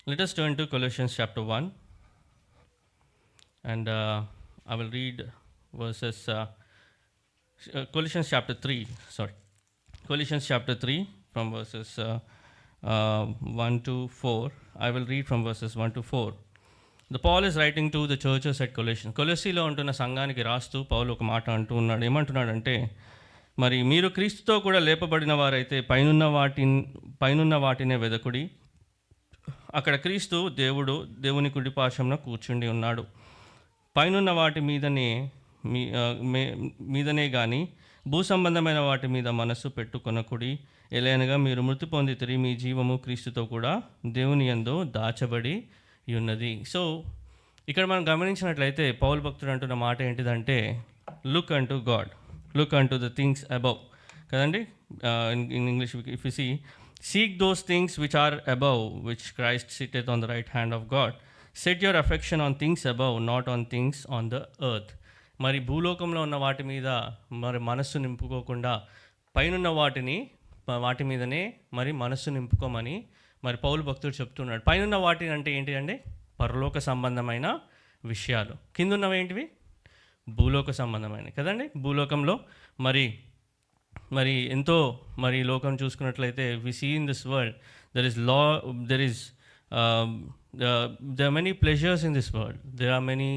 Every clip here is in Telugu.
Let us turn to Colossians chapter 1, and I will read verses, Colossians chapter 3, sorry. Colossians chapter 3 from verses 1 to 4. I will read from verses 1 to 4. The Paul is writing to the churches at Colossians. కొలొస్సీలో ఉంటున్న సంఘానికి రాస్తూ పౌలు ఒక మాట అంటూ ఉన్నాడు. ఏమంటున్నాడంటే, మరి మీరు క్రీస్తుతో కూడా లేపబడిన వారైతే పైనున్న వాటినే వెదకుడి. అక్కడ క్రీస్తు దేవుని కుడిపార్శ్వమున కూర్చుండి ఉన్నాడు. పైనున్న వాటి మీదనే కానీ భూసంబంధమైన వాటి మీద మనస్సు పెట్టుకొనకుడి. ఎలయనగా మీరు మృతి పొందితిరి, మీ జీవము క్రీస్తుతో కూడా దేవుని యందు దాచబడి ఉన్నది. సో ఇక్కడ మనం గమనించినట్లయితే పౌలు భక్తుడు అంటున్న మాట ఏంటిదంటే, look unto God, look unto the things above కదండి. In English if you seek those things which are above which Christ sitteth on the right hand of God. Set your affection on things above, not on things on the earth. మరి భూలోకంలో ఉన్న వాటి మీద మరి మనస్సు నింపుకోకుండా పైనున్న వాటి మీదనే మరి మనస్సు నింపుకోమని మరి పౌలు భక్తుడు చెప్తున్నాడు. పైనున్న వాటి అంటే ఏంటి అంటే పరలోక సంబంధమైన విషయాలు, కిందున్నవి ఏంటివి భూలోక సంబంధమైన కదండి. భూలోకంలో మరి ఎంతో మరి లోకం చూసుకున్నట్లయితే we see in this world there are many pleasures in this world. There are many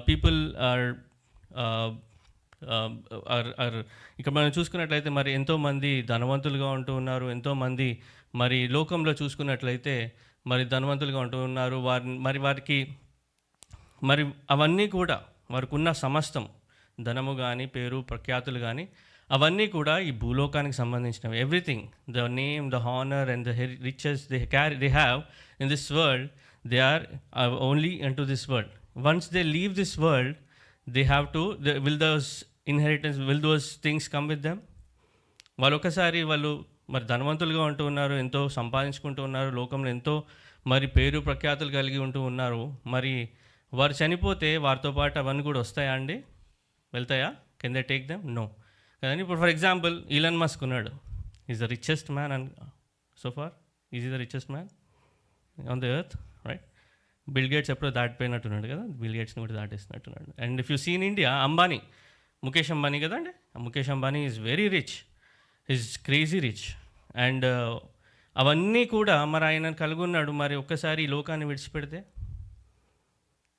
people are ఇక్కడ మనం చూసుకున్నట్లయితే మరి ఎంతోమంది ధనవంతులుగా ఉంటూ ఉన్నారు, ఎంతోమంది మరి లోకంలో చూసుకున్నట్లయితే మరి ధనవంతులుగా ఉంటూ ఉన్నారు. వారికి మరి అవన్నీ కూడా వారికి ఉన్న సమస్తం ధనము కానీ పేరు ప్రఖ్యాతులు కానీ అవన్నీ కూడా ఈ భూలోకానికి సంబంధించినవి. Everything, the name, the honour and the riches they have in this world, they are only in to this world. Once they leave this world, they have to will those things come with them? వాళ్ళు ఒకసారి మరి ధనవంతులుగా ఉంటూ ఉన్నారు, ఎంతో సంపాదించుకుంటూ ఉన్నారు, లోకంలో ఎంతో మరి పేరు ప్రఖ్యాతులు కలిగి ఉంటూ ఉన్నారు. మరి వారు చనిపోతే వారితో పాటు అవన్నీ కూడా వస్తాయా అండి? వెళ్తాయా? Can they take them? No కదండి. ఇప్పుడు ఫర్ ఎగ్జాంపుల్ ఈలన్ మస్క్ ఉన్నాడు, is the richest man and so far is the richest man on the earth, right? Bill Gates ఎప్పుడో దాటిపోయినట్టున్నాడు కదా, బిల్ గేట్స్ని కూడా దాటేసినట్టున్నాడు. And if you see in India, Ambani, Mukesh Ambani కదండి. Mukesh Ambani is very rich, is crazy rich. And అవన్నీ కూడా మరి ఆయన కలిగి ఉన్నాడు. మరి ఒక్కసారి ఈ లోకాన్ని విడిచిపెడితే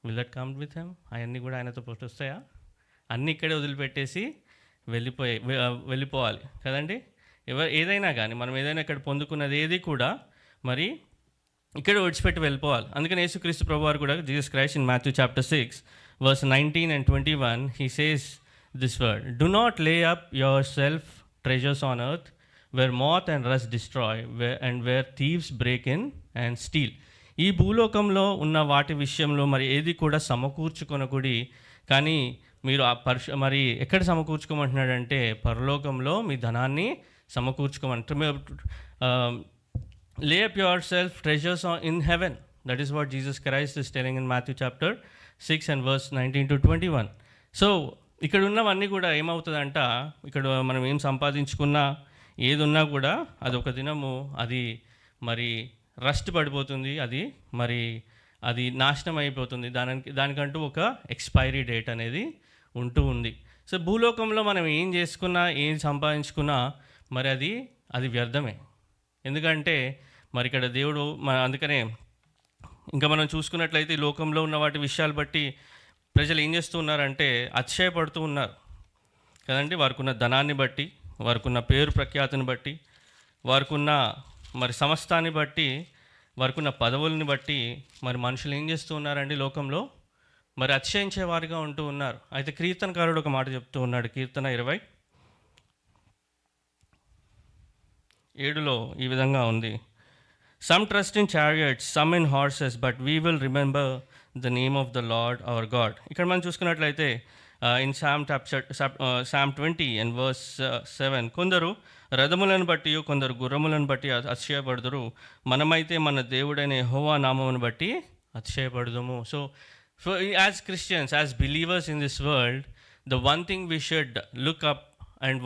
will that come with him? అవన్నీ కూడా ఆయనతో పాటు వస్తాయా? అన్నీ ఇక్కడే వదిలిపెట్టేసి వెళ్ళిపోవాలి కదండి. ఏదైనా కానీ మనం ఏదైనా ఇక్కడ పొందుకున్నది ఏది కూడా మరి ఇక్కడ విడిచిపెట్టి వెళ్ళిపోవాలి. అందుకని యేసుక్రీస్తు ప్రభువారు కూడా, Jesus Christ in Matthew chapter 6 verse 19 and 21, he says this word, do not lay up yourself treasures on earth where moth and rust destroy and where thieves break in and steal. ఈ భూలోకంలో ఉన్న వాటి విషయంలో మరి ఏది కూడా సమకూర్చుకొనకూడి, కానీ మీరు మరి ఎక్కడ సమకూర్చుకోమంటున్నాడంటే పరలోకంలో మీ ధనాన్ని lay up yourself treasures in heaven. That is what Jesus Christ is telling in Matthew chapter 6 and verse 19 to 21. So ఇక్కడ ఉన్నవన్నీ కూడా ఏమవుతుందంట, ఇక్కడ మనం ఏం సంపాదించుకున్నా ఏది ఉన్నా కూడా అది ఒక దినము అది మరి రస్ట్ పడిపోతుంది, అది నాశనం అయిపోతుంది. దానికంటూ ఒక ఎక్స్పైరీ డేట్ అనేది ఉంటూ ఉంది. సో భూలోకంలో మనం ఏం చేసుకున్నా ఏం సంపాదించుకున్నా మరి అది వ్యర్థమే. ఎందుకంటే మరి ఇక్కడ దేవుడు అందుకనే ఇంకా మనం చూసుకున్నట్లయితే ఈ లోకంలో ఉన్న వాటి విషయాలు బట్టి ప్రజలు ఏం చేస్తూ ఉన్నారంటే అతిశయపడుతూ ఉన్నారు కదండి. వారికి ఉన్న ధనాన్ని బట్టి, వారికి ఉన్న పేరు ప్రఖ్యాతిని బట్టి, వారికి ఉన్న మరి సమస్తాన్ని బట్టి, వారికి ఉన్న పదవుల్ని బట్టి మరి మనుషులు ఏం చేస్తూ ఉన్నారండి లోకంలో మరి అతిశయించే వారిగా ఉంటూ ఉన్నారు. అయితే కీర్తనకారుడు ఒక మాట చెప్తూ ఉన్నాడు, కీర్తన 20:7లో ఈ విధంగా ఉంది, some trust in chariots, some in horses, but we will remember the name of the lord hour God. ఇక్కడ మనం చూసుకున్నట్లయితే ఇన్ Psalm 20 and verse 7, కొందరు రథములను బట్టి కొందరు గుర్రములను బట్టి అతిశయపడుదురు, మనమైతే మన దేవుడైన యెహోవా నామమును బట్టి అతిశయపడుదుము. So as Christians, as believers in this world, the one thing we should look up and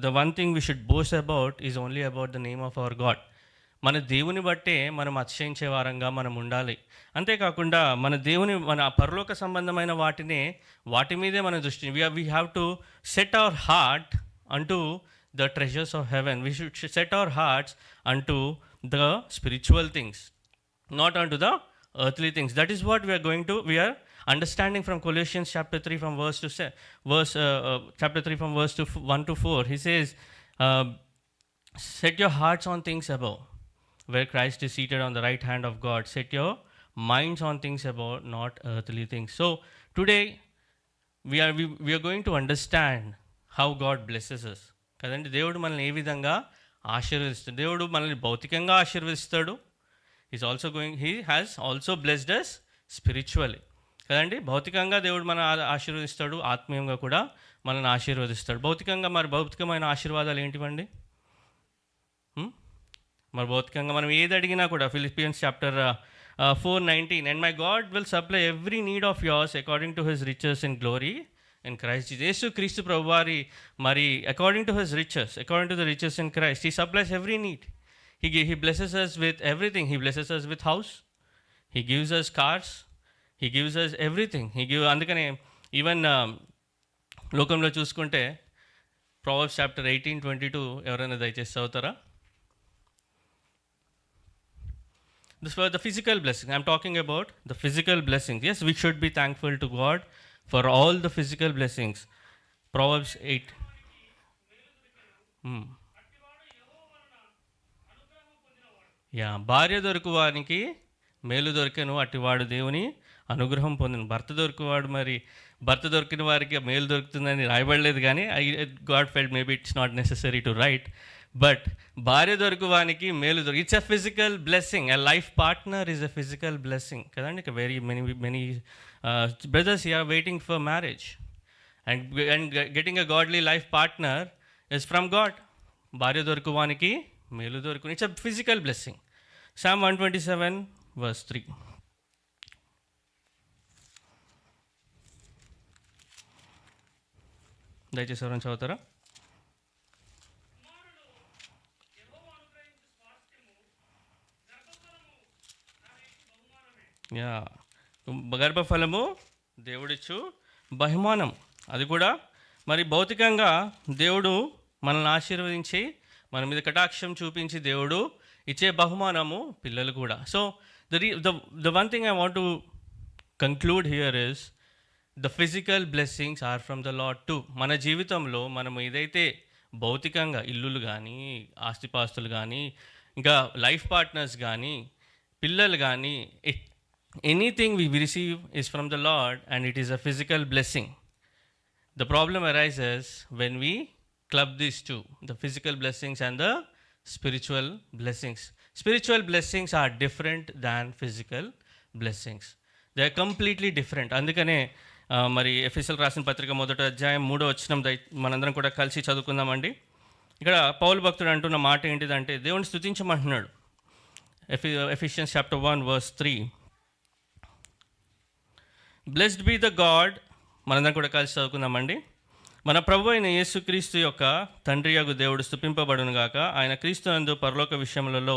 the one thing we should boast about is only about the name of our God. మన దేవుని బట్టే మనం అతిశయించే వారంగా మనం ఉండాలి. అంతేకాకుండా మన పరలోక సంబంధమైన వాటి మీదే మన దృష్టి we have to set our heart unto the treasures of heaven. We should set our hearts unto the spiritual things, not unto the earthly things. That is what we are understanding from Colossians chapter 3 from chapter 3 from verse 1 to 4. He says, set your hearts on things above, where Christ is seated on the right hand of God. Set your minds on things above, not earthly things. So today we are going to understand how God blesses us. కదండి, దేవుడు మనల్ని ఏ విధంగా ఆశీర్వదిస్తాడు. దేవుడు మనల్ని భౌతికంగా ఆశీర్వదిస్తాడు. He has also blessed us spiritually. కదండి, భౌతికంగా దేవుడు మన ఆశీర్వదిస్తాడు, ఆత్మీయంగా కూడా మనల్ని ఆశీర్వదిస్తాడు. భౌతికమైన ఆశీర్వాదాలు ఏంటివండి? మరి భౌతికంగా మనం ఏది అడిగినా కూడా, Philippians chapter 4:19, and my God will supply every need of yours according to his riches in glory in Christ Jesus. యేసు క్రీస్తు ప్రభువారి మరి according to the riches in Christ, he supplies every need. He blesses us with everything. He blesses us with house. He gives us cars. He gives us everything. అందుకనే ఈవెన్ లోకంలో చూసుకుంటే Proverbs chapter 18:22 ఎవరైనా దయచేసి చదువుతారా? This was the physical blessing. I'm talking about the physical blessings. Yes, we should be thankful to God for all the physical blessings. Proverbs 8. భార్య దొరుకువానికి మేలు దొరికెను, అట్టివాడు దేవుని అనుగ్రహం పొందిన. భర్త దొరికిన వారికి మేలు దొరుకుతుందని రాయబడలేదు, కానీ God felt maybe it's not necessary to write, but భార్య దొరుకువానికి మేలు it's a physical blessing. A life partner is a physical blessing కదండి. Very many brothers are waiting for marriage and getting a godly life partner is from God. భార్య దొరుకువానికి మేలు దొరుకుని, it's a physical blessing. Psalm 127 verse 3. దయచేసి ఎవరైనా చదువుతారా? గర్భఫలము దేవుడిచ్చు బహుమానం. అది కూడా మరి భౌతికంగా దేవుడు మనల్ని ఆశీర్వదించి మన మీద కటాక్షం చూపించి దేవుడు ఇచ్చే బహుమానము పిల్లలు కూడా. So the one thing I want to conclude here is the physical blessings are from the Lord too. మన జీవితంలో మనం ఏదైతే భౌతికంగా ఇల్లులు కానీ, ఆస్తిపాస్తులు కానీ, ఇంకా లైఫ్ పార్ట్నర్స్ కానీ, పిల్లలు కానీ, anything we receive is from the Lord and it is a physical blessing. The problem arises when we club these two, the physical blessings and the spiritual blessings. Spiritual blessings are different than physical blessings. They are completely different. అందుకనే మరి ఎఫెసీయులకు రాసిన పత్రిక 1వ అధ్యాయం 3వ వచనం మనందరం కూడా కలిసి చదువుకుందామండి. ఇక్కడ పౌలు భక్తుడు అంటున్న మాట ఏంటిదంటే, దేవుని స్తుతించమంటున్నాడు. Ephesians chapter 1 verse 3. Blessed be the God, మనందరం కూడా కలిసి చదువుకుందామండి. మన ప్రభు అయిన యేసుక్రీస్తు యొక్క తండ్రి యగు దేవుడు స్తుతింపబడును గాక. ఆయన క్రీస్తునందు పరలోక విషయములలో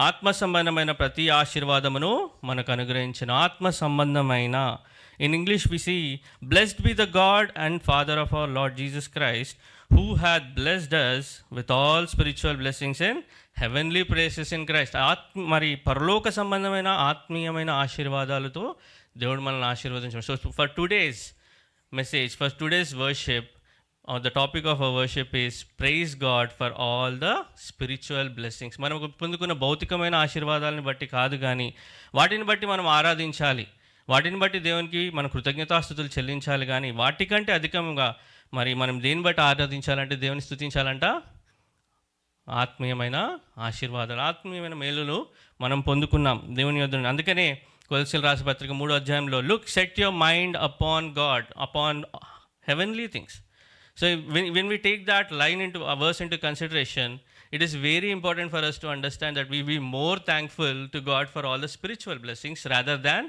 ఆత్మ సంబంధమైన ప్రతి ఆశీర్వాదమును మనకు అనుగ్రహించిన. ఆత్మ సంబంధమైన, in English we see, blessed be the God and Father of our Lord Jesus Christ, who had blessed us with all spiritual blessings and heavenly places in Christ. మరి పరలోక సంబంధమైన ఆత్మీయమైన ఆశీర్వాదాలతో దేవుడు మనల్ని ఆశీర్వదించాడు. So for today's message, for today's worship, the topic of our worship is praise God for all the spiritual blessings. మనం పొందుకున్న భౌతికమైన ఆశీర్వాదాలను బట్టి కాదు, కానీ వాటిని బట్టి మనం ఆరాధించాలి, వాటిని బట్టి దేవునికి మన కృతజ్ఞతాస్తుతులు చెల్లించాలి. కానీ వాటికంటే అధికంగా మరి మనం దేని బట్టి ఆరాధించాలంటే, దేవుని స్తుతించాలంట, ఆత్మీయమైన ఆశీర్వాదాలు, ఆత్మీయమైన మేలులు మనం పొందుకున్నాం దేవుని యొద్ద. అందుకనే కొలస్సీయులకు రాసిన పత్రిక 3వ అధ్యాయంలో, look, set your mind upon God, upon heavenly things. So when we take that line into a verse into consideration, it is very important for us to understand that we be more thankful to God for all the spiritual blessings rather than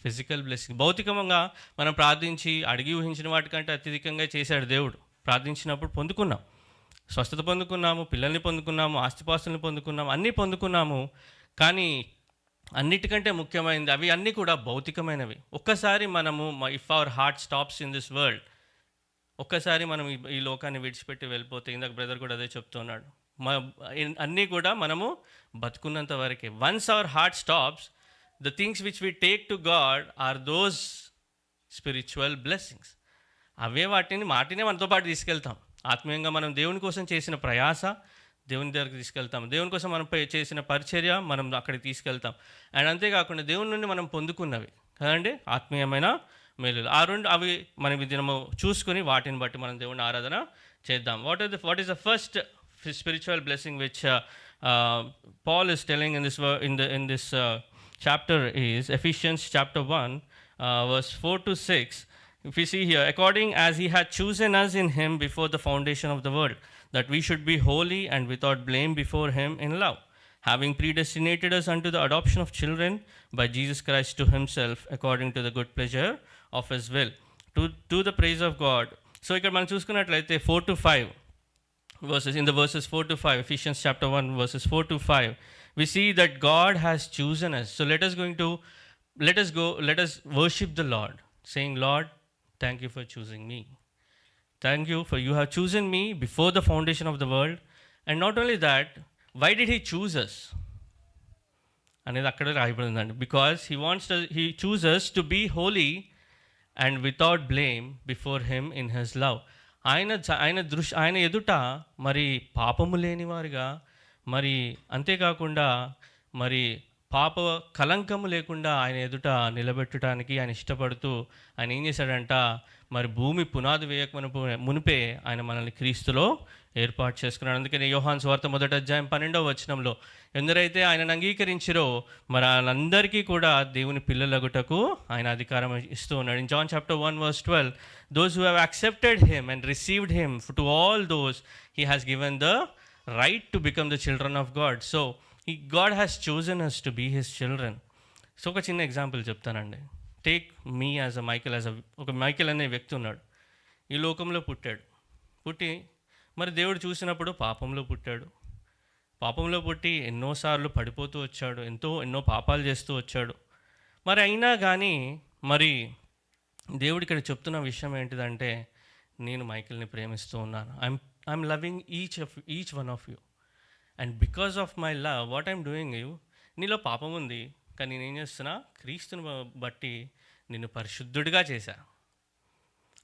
physical blessings. భౌతికంగా మనం ప్రార్థించి అడిగి ఊహించిన వాటికంటే అత్యధికంగా చేశాడు దేవుడు. ప్రార్థించినప్పుడు పొందుకున్నాం. స్వస్థత పొందుకున్నాము, పిల్లల్ని పొందుకున్నాము, ఆస్తిపాస్తుల్ని పొందుకున్నాము, అన్నీ పొందుకున్నాము. కానీ అన్నిటికంటే ముఖ్యమైనది అవి అన్నీ కూడా భౌతికమైనవి. ఒక్కసారి మనము if hour heart stops in this world, ఒక్కసారి మనం ఈ లోకాన్ని విడిచిపెట్టి వెళ్ళిపోతే, ఇందాక బ్రదర్ కూడా అదే చెప్తున్నాడు, అన్నీ కూడా మనము బతుకున్నంత వరకే. Once our heart stops, the things which we take to God are those spiritual blessings. వాటినే మనతో పాటు తీసుకెళ్తాం. ఆత్మీయంగా మనం దేవుని కోసం చేసిన ప్రయాస దేవుని దగ్గరికి తీసుకెళ్తాం, దేవుని కోసం మనం చేసిన పరిచర్య మనం అక్కడికి తీసుకెళ్తాం. అండ్ అంతేకాకుండా దేవుని నుండి మనం పొందుకున్నవి కదండి ఆత్మీయమైన మేలులు, అవి మనం దినము చూసుకొని వాటిని బట్టి మనం దేవుని ఆరాధన చేద్దాం. What is the first spiritual blessing which Paul is telling in this chapter is Ephesians chapter 1 verse 4 to 6. If we see here, according as he had chosen us in him before the foundation of the world, that we should be holy and without blame before him in love, having predestinated us unto the adoption of children by Jesus Christ to himself, according to the good pleasure of his will, to the praise of God. So ఇక్కడ మనం చూసుకున్నట్లయితే 4 to 5 verses, in the verses 4 to 5, Ephesians chapter 1 verses 4 to 5, we see that God has chosen us. So let us worship the Lord, saying, Lord, thank you for choosing me. Thank you for you have chosen me before the foundation of the world. And not only that, why did he choose us? అనేది అక్కడ రాయబడిందండి. Because he chooses us to be holy and without blame before him in his love. ఆయన ఎదుట మరి పాపము లేనివారుగా, మరి అంతేకాకుండా మరి పాప కలంకము లేకుండా ఆయన ఎదుట నిలబెట్టడానికి ఆయన ఇష్టపడుతూ ఆయన ఏం చేశాడంట, మరి భూమి పునాది వేయక మునిపే ఆయన మనల్ని క్రీస్తులో ఏర్పాటు చేసుకున్నాడు. అందుకని యోహాను సువార్త 1వ అధ్యాయం 12వ వచనంలో, ఎందరైతే ఆయనను అంగీకరించిరో మరి వాళ్ళందరికీ కూడా దేవుని పిల్లలగుటకు ఆయన అధికారం ఇస్తూ ఉన్నాడు. In John chapter 1 verse 12, those who have accepted him and received him, to all those he has given the right to become the children of God. So God has chosen us to be his children. So ఒక చిన్న ఎగ్జాంపుల్ చెప్తానండి. టేక్ మీ యాజ్ ఒక మైకేల్ అనే వ్యక్తి ఉన్నాడు. ఈ లోకంలో పుట్టి మరి దేవుడు చూసినప్పుడు పాపంలో పుట్టి ఎన్నోసార్లు పడిపోతూ వచ్చాడు, ఎన్నో పాపాలు చేస్తూ వచ్చాడు. మరి అయినా కానీ మరి దేవుడు ఇక్కడ చెప్తున్న విషయం ఏంటిదంటే, నేను మైకేల్ని ప్రేమిస్తూ ఉన్నాను. I'm loving each one of you, and because of my love what I'm doing you, నీలో పాపం ఉంది కానీ నేనేం చేస్తున్నా, క్రీస్తుని బట్టి నిన్ను పరిశుద్ధుడిగా చేశా.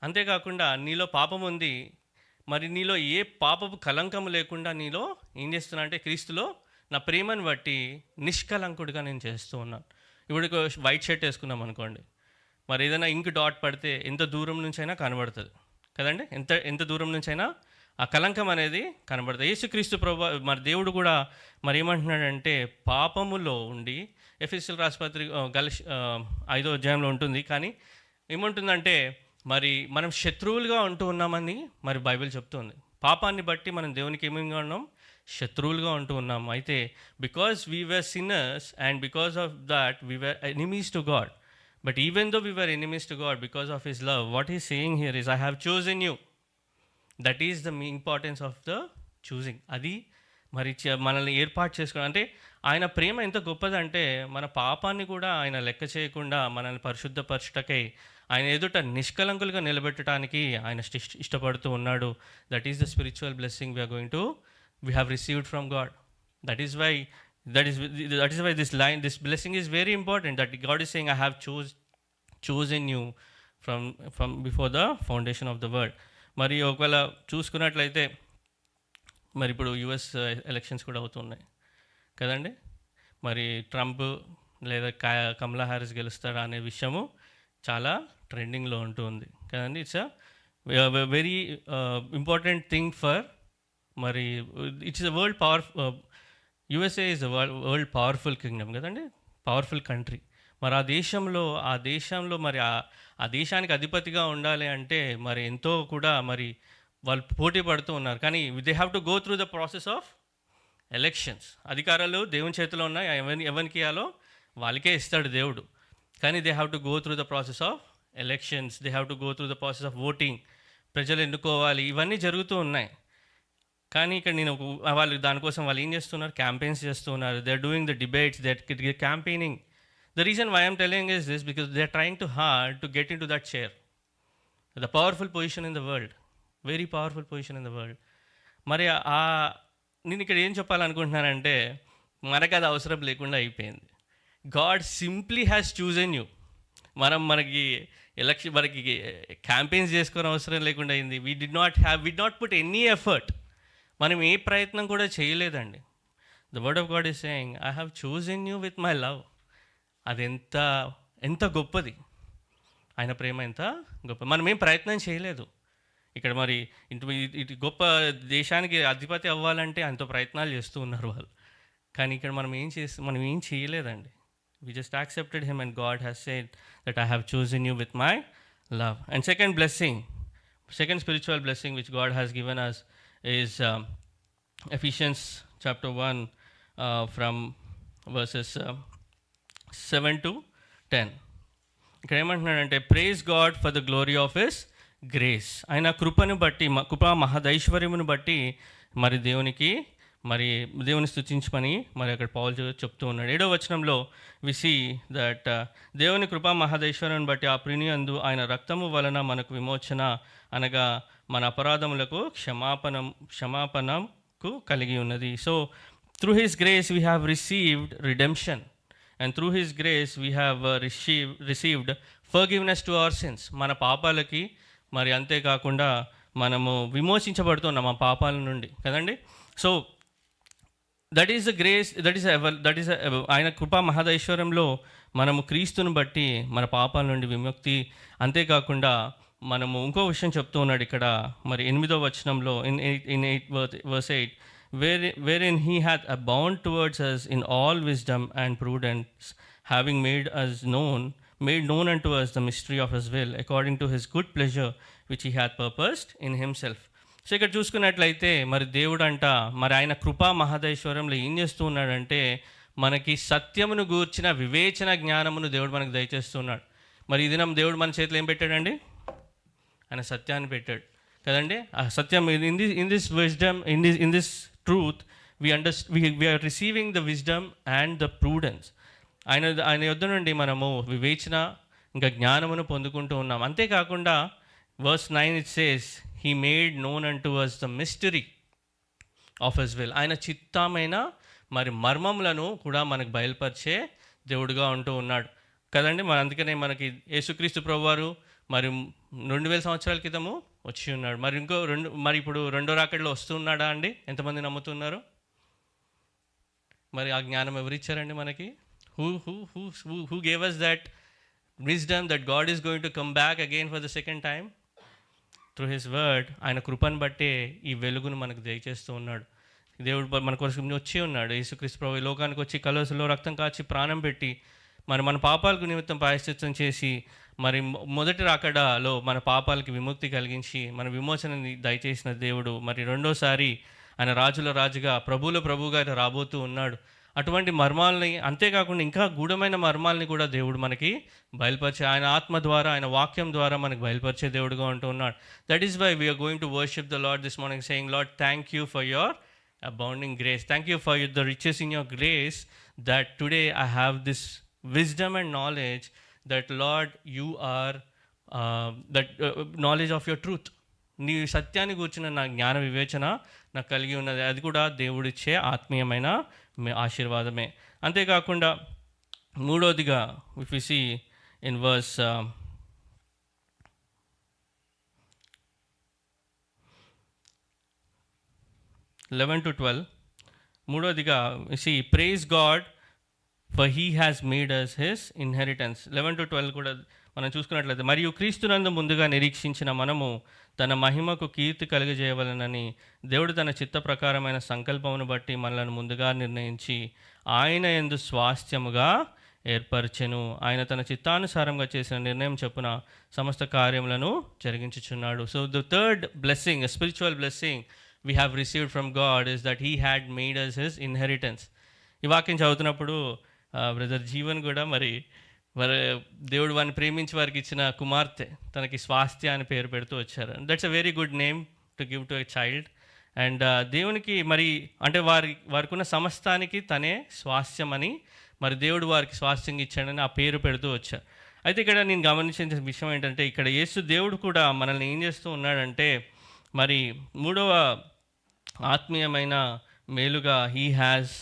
అంతేకాకుండా నీలో పాపం ఉంది, మరి నీలో ఏ పాపపు కలంకము లేకుండా నీలో ఏం చేస్తున్నా అంటే, క్రీస్తులో నా ప్రేమను బట్టి నిష్కలంకుడిగా నేను చేస్తూ ఉన్నాను. ఇప్పుడు వైట్ షర్ట్ వేసుకున్నాం అనుకోండి, మరి ఏదైనా ఇంక్ డాట్ పడితే ఎంత దూరం నుంచి అయినా కనబడుతుంది కదండి, ఎంత దూరం నుంచి అయినా ఆ కలంకం అనేది కనబడుతుంది. యేసుక్రీస్తు ప్రభు మరి దేవుడు కూడా మరి ఏమంటున్నాడంటే, పాపములో ఉండి, ఎఫెసీయుల రాసిన పత్రిక 5వ అధ్యాయంలో ఉంటుంది, కానీ ఏమంటుందంటే మరి మనం శత్రువులుగా ఉంటూ ఉన్నామని మరి బైబిల్ చెప్తుంది. పాపాన్ని బట్టి మనం దేవునికి ఏమేమిగా ఉన్నాం, శత్రువులుగా ఉంటూ ఉన్నాం. అయితే because we were sinners and because of that we were enemies to God. But even though we were enemies to God because of his love, what is saying here is, I have chosen you. That is the importance of the choosing. అది మరి మనల్ని ఏర్పాటు చేసుకోవడం అంటే, ఆయన ప్రేమ ఎంత గొప్పదంటే, మన పాపాన్ని కూడా ఆయన లెక్క చేయకుండా మనల్ని పరిశుద్ధపరచుటకై ఆయన ఎదుట నిష్కలంకులుగా నిలబెట్టడానికి ఆయన ఇష్టపడుతూ ఉన్నాడు. That is the spiritual blessing we have received from God. That is why this blessing is very important, that God is saying, I have chosen you from before the foundation of the world. మరి ఒకవేళ చూసుకున్నట్లయితే మరి ఇప్పుడు యుఎస్ ఎలక్షన్స్ కూడా అవుతున్నాయి కదండి. మరి ట్రంప్ లేదా కమలా హ్యారిస్ గెలుస్తారా అనే విషయము చాలా ట్రెండింగ్లో ఉంటుంది కదండి. It's a very important thing for, మరి it's a world USA is a world powerful kingdom కదండి, పవర్ఫుల్ కంట్రీ. మరి ఆ దేశంలో మరి ఆ దేశానికి అధిపతిగా ఉండాలి అంటే మరి ఎంతో కూడా మరి వాళ్ళు పోటీ పడుతూ ఉన్నారు. కానీ they have to go through the process of elections. అధికారాలు దేవుని చేతిలో ఉన్నాయి, ఎవరికి ఇవ్వాలో వాళ్ళకే ఇస్తాడు దేవుడు. కానీ they have to go through the process of elections, they have to go through the process of voting. ప్రజలు ఎన్నుకోవాలి, ఇవన్నీ జరుగుతూ ఉన్నాయి. కానీ ఇక్కడ నేను వాళ్ళు దానికోసం వాళ్ళు ఏం చేస్తున్నారు, క్యాంపెయిన్స్ చేస్తున్నారు. They are doing the debates, they are campaigning. The reason why I'm telling is this because they are trying to hard to get in to that chair, the powerful position in the world, very powerful position in the world. మరి నేను ఇక్కడ ఏం చెప్పాలనుకుంటున్నానంటే, మనకు అది అవసరం లేకుండా అయిపోయింది. God simply has chosen you. మనకి మనకి క్యాంపెయిన్స్ చేసుకునే అవసరం లేకుండా అయింది. We did not put any effort. మనం ఏ ప్రయత్నం కూడా చేయలేదండి. The word of God is saying, I have chosen you with my love. అది ఎంత గొప్పది, ఆయన ప్రేమ ఎంత గొప్ప. మనం ఏం ప్రయత్నం చేయలేదు. ఇక్కడ మరి ఇటు గొప్ప దేశానికి అధిపతి అవ్వాలంటే ఎంతో ప్రయత్నాలు చేస్తూ ఉన్నారు వాళ్ళు. కానీ ఇక్కడ మనం ఏం చేయలేదండి. We just accepted him, and God has said that I have chosen you with my love. And second spiritual blessing which God has given us is Ephesians chapter 1 from verses 7 to 10. ఇక్కడ ఏమంటున్నాడంటే, praise God for the glory of his grace. ఆయన కృపను బట్టి, కృపా మహదైశ్వర్యమును బట్టి మరి దేవుని స్తుతించమని మరి అక్కడ పౌలు చెప్తూ ఉన్నాడు. 7వ వచనంలో వి సీ దట్ దేవుని కృపా మహదైశ్వర్యం బట్టి ఆ ప్రియునియందు ఆయన రక్తము వలన మనకు విమోచన, అనగా మన అపరాధములకు క్షమాపణకు కలిగి ఉన్నది. So through his grace we have received redemption, and through his grace we have received forgiveness to our sins. మన పాపాలకి మరి అంతేకాకుండా మనము విమోచించబడుతున్నాం ఆ పాపాల నుండి కదండి. So that is the grace, that is ఆయన కృపా మహదైశ్వర్యంలో మనము క్రీస్తుని బట్టి మన పాపాల నుండి విముక్తి. అంతేకాకుండా మనము ఇంకో విషయం చెప్తూ ఉన్నాడు ఇక్కడ మరి 8వ వచనంలో, in 8 wherein he hath abound towards us in all wisdom and prudence, having made known unto us the mystery of his will, according to his good pleasure which he hath purposed in himself. So ఇక్కడ చూసుకున్నట్లయితే మరి దేవుడు మరి ఆయన కృపా మహదైశ్వర్యంలో ఏం చేస్తూ ఉన్నాడంటే, మనకి సత్యమును గూర్చిన వివేచన జ్ఞానమును దేవుడు మనకు దయచేస్తున్నాడు. మరి ఈ దినం దేవుడు మన చేతిలో ఏం పెట్టాడండి? ఆయన సత్యాన్ని పెట్టాడు కదండి. ఆ సత్యం in this wisdom, in this truth we are receiving the wisdom and the prudence. ఆయన యొద్ద నుండి మనము వివేచన ఇంకా జ్ఞానమును పొందుకుంటూ ఉన్నాం. అంతేకాకుండా verse 9 it says, he made known unto us the mystery of his will. ఆయన చిత్తమైన మరి మర్మములను కూడా మనకు బయలుపరిచే దేవుడుగా ఉంటూ ఉన్నాడు కదండి. మరి అందుకనే మనకి యేసుక్రీస్తు ప్రభువారు మరి 2000 సంవత్సరాల క్రితము వచ్చి ఉన్నాడు. మరి ఇప్పుడు రెండో రాకడలో వస్తున్నాడా అండి? ఎంతమంది నమ్ముతున్నారు? మరి ఆ జ్ఞానం ఎవరిచ్చారండి మనకి? who gave us that wisdom that God is going to come back again for the second time? Through his word. ఆయన కృపను బట్టే ఈ వెలుగును మనకు దయచేస్తూ ఉన్నాడు. దేవుడు మన కోసం వచ్చి ఉన్నాడు. యేసుక్రీస్తు ప్రభువు లోకానికి వచ్చి కలువరిలో రక్తం కాచి ప్రాణం పెట్టి మరి మన పాపాలకు నిమిత్తం ప్రాయశ్చిత్తం చేసి మరి మొదటి రాకడలో మన పాపాలకి విముక్తి కలిగించి మన విమోచనని దయచేసిన దేవుడు మరి రెండోసారి ఆయన రాజుల రాజుగా ప్రభువుల ప్రభువుగా రాబోతూ ఉన్నాడు. అటువంటి మర్మాలని, అంతేకాకుండా ఇంకా గూఢమైన మర్మాలని కూడా దేవుడు మనకి బయలుపరిచే, ఆయన ఆత్మ ద్వారా, ఆయన వాక్యం ద్వారా మనకు బయలుపరిచే దేవుడుగా ఉంటూ ఉన్నాడు. That is why we are going to worship the Lord this morning, saying, Lord thank you for your abounding grace. Thank you for the riches in your grace, that today I have this wisdom and knowledge that Lord you are knowledge of your truth. నీ సత్యాన్ని కూర్చున్న నా జ్ఞాన వివేచన నాకు కలిగి ఉన్నది. అది కూడా దేవుడిచ్చే ఆత్మీయమైన ఆశీర్వాదమే. అంతేకాకుండా మూడోదిగా if you see in verse 11 to 12, మూడోదిగా see praise God for he has made us his inheritance. 11 to 12 కూడా మనం చూసుకున్నట్లయితే, మరియు క్రీస్తునందు ముందుగా నిరీక్షించిన మనము తన మహిమకు కీర్తి కలుగజేయవలనని దేవుడు తన చిత్త ప్రకారమైన సంకల్పమును బట్టి మనలను ముందుగా నిర్ణయించి ఆయన యందు స్వాస్థ్యముగా ఏర్పరచెను. ఆయన తన చిత్తానుసారంగా చేసిన నిర్ణయం చొప్పున సమస్త కార్యములను జరిగించుచున్నాడు. So the third blessing, a spiritual blessing we have received from God is that he had made us his inheritance. ఈ వాక్యం చదువుతున్నప్పుడు బ్రదర్ జీవన్ కూడా మరి దేవుడు వారిని ప్రేమించి వారికి ఇచ్చిన కుమార్తె తనకి స్వాస్థ్య అని పేరు పెడుతూ వచ్చారు. That's a very good name to give to a child. And దేవునికి మరి అంటే వారికి ఉన్న సమస్తానికి తనే స్వాస్థ్యమని మరి దేవుడు వారికి స్వాస్థ్యంగా ఇచ్చాడని ఆ పేరు పెడుతూ వచ్చారు. అయితే ఇక్కడ నేను గమనించిన విషయం ఏంటంటే, ఇక్కడ యేసు దేవుడు కూడా మనల్ని ఏం చేస్తూ ఉన్నాడంటే, మరి మూడవ ఆత్మీయమైన మేలుగా he has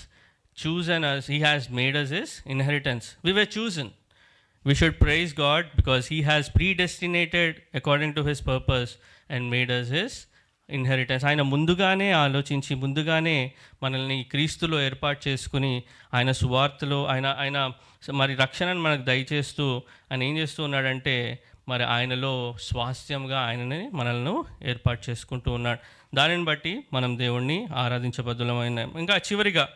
chosen us, he has made us his inheritance. We were chosen. We should praise God because he has predestinated according to his purpose and made us his inheritance. ఆయన ముందుగానే ఆలోచించి ముందుగానే మనల్ని క్రీస్తులో ఏర్పాటు చేసుకుని ఆయన సువార్తలో ఆయన మరి రక్షణను మనకు దయచేస్తూ ఆయన ఏం చేస్తూ ఉన్నాడంటే, మరి ఆయనలో స్వాస్థ్యంగా మనల్ని ఏర్పాటు చేసుకుంటూ ఉన్నాడు. దానిని బట్టి మనం దేవుణ్ణి ఆరాధించబద్దులమైన. ఇంకా చివరిగా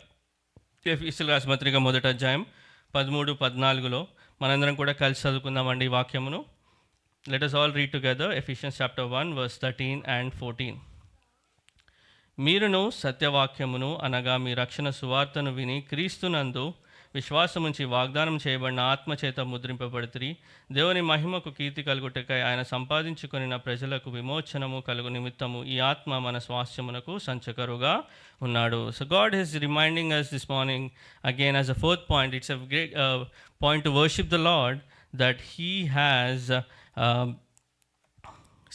ఎఫెసీయులకు రాసిన పత్రిక 1వ అధ్యాయం 13-14 మనందరం కూడా కలిసి చదువుకుందామండి ఈ వాక్యమును. Let us all read together Ephesians chapter 1 verse 13 and 14. మీరును సత్యవాక్యమును అనగా మీ రక్షణ సువార్తను విని క్రీస్తునందు విశ్వాసముంచి వాగ్దానం చేయబడిన ఆత్మచేత ముద్రింపబడితిరి. దేవుని మహిమకు కీర్తి కలుగుటకై ఆయన సంపాదించుకొనిన ప్రజలకు విమోచనము కలుగు నిమిత్తము ఈ ఆత్మ మన స్వాస్థ్యమునకు సంచకరుగా ఉన్నాడు. So God is reminding us this morning again as a fourth point. It's a great point to worship the Lord that he has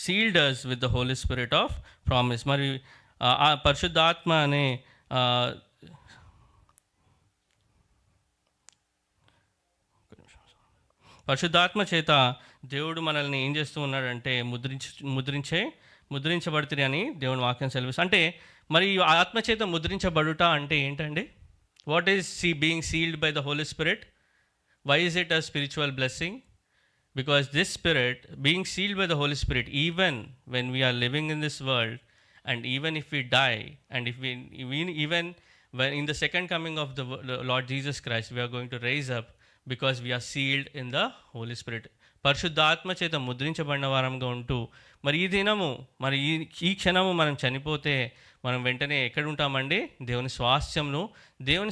sealed us with the Holy Spirit of promise. మరి ఆ పరిశుద్ధాత్మ అనే పరిశుద్ధాత్మ చేత దేవుడు మనల్ని ఏం చేస్తూ ఉన్నాడంటే ముద్రించబడుతుంది అని దేవుని వాక్యం సెలవిస్తుంది. అంటే మరి ఆత్మ చేత ముద్రించబడుట అంటే ఏంటండి? What is being sealed by the Holy Spirit? Why is it a spiritual blessing? Because this spirit being sealed by the Holy Spirit, even when we are living in this world and even if we die and if we even when in the second coming of the Lord Jesus Christ we are going to raise up because we are sealed in the Holy Spirit. పరిశుద్ధాత్మ చేత ముద్రించబడిన వారంగా ఉంటూ మరి ఈ దినము మరి ఈ క్షణము మనం చనిపోతే మనం వెంటనే ఎక్కడ ఉంటామండి? దేవుని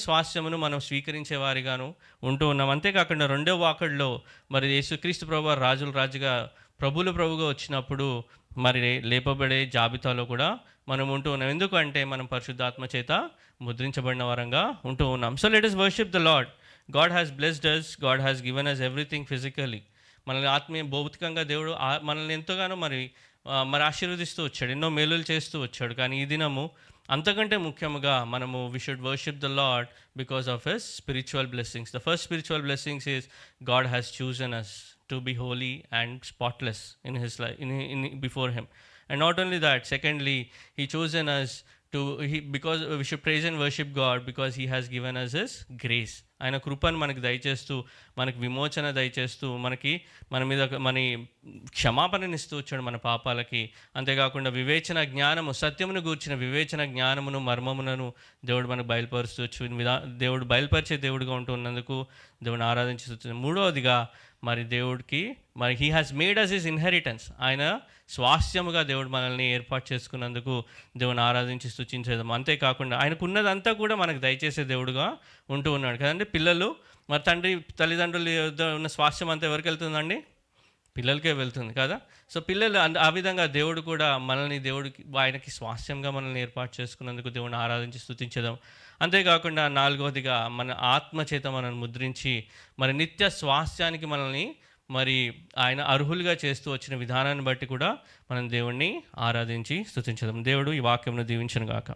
స్వాస్థ్యమును మనం స్వీకరించే వారిగాను ఉంటూ ఉన్నాం. అంతేకాకుండా రెండవ వాకడలో మరి యేసుక్రీస్తు ప్రభువు రాజుగా ప్రభువుగా వచ్చినప్పుడు మరి లేపబడే జాబితాలో కూడా మనం ఉంటూ ఉన్నాం. ఎందుకంటే మనం పరిశుద్ధాత్మ చేత ముద్రించబడిన వారంగా ఉంటూ ఉన్నాం. So let us worship the Lord. God has blessed us. God has given us everything physically. మనల్ని ఆత్మీయ భౌతికంగా దేవుడు మనల్ని ఎంతగానో మరి ఆశీర్వదిస్తూ వచ్చాడు, ఎన్నో మేలులు చేస్తూ వచ్చాడు. కానీ ఈ దినము అంతకంటే ముఖ్యంగా మనము we should worship the Lord because of his spiritual blessings. The first spiritual blessings is God has chosen us to be holy and spotless in his life, before him. And not only that, secondly, he chosen us because we should praise and worship God because he has given us his grace. ఆయన కృపను మనకు దయచేస్తూ మనకు విమోచన దయచేస్తూ మన మీద క్షమాపణనిస్తూ వచ్చాడు మన పాపాలకి. అంతేకాకుండా వివేచన జ్ఞానము, సత్యమును గూర్చిన వివేచన జ్ఞానమును మర్మములను దేవుడు మనకు బయలుపరుస్తూ దేవుడు బయలుపరిచే దేవుడుగా ఉంటున్నందుకు దేవుడిని ఆరాధించవచ్చు. మూడవదిగా మరి దేవుడికి he has made us his inheritance. ఆయన స్వాస్థ్యముగా దేవుడు మనల్ని ఏర్పాటు చేసుకున్నందుకు దేవుని ఆరాధించి స్తుతించేద్దాం. అంతేకాకుండా ఆయనకున్నదంతా కూడా మనకు దయచేసే దేవుడుగా ఉంటూ ఉన్నాడు కదండి. పిల్లలు మరి తల్లిదండ్రులు ఉన్న స్వాస్థ్యం అంతా ఎవరికి వెళ్తుందండి? పిల్లలకే వెళ్తుంది కదా. సో పిల్లలు ఆ విధంగా దేవుడు కూడా మనల్ని ఆయనకి స్వాస్థ్యంగా మనల్ని ఏర్పాటు చేసుకున్నందుకు దేవుడిని ఆరాధించి స్తుతించేద్దాం. అంతేకాకుండా నాలుగవదిగా మన ఆత్మచేత మనల్ని ముద్రించి మరి నిత్య స్వాస్థ్యానికి మనల్ని మరి ఆయన అర్హులుగా చేస్తూ వచ్చిన విధానాన్ని బట్టి కూడా మనం దేవుణ్ణి ఆరాధించి స్తుతించేద్దాం. దేవుడు ఈ వాక్యంను దీవించును గాక.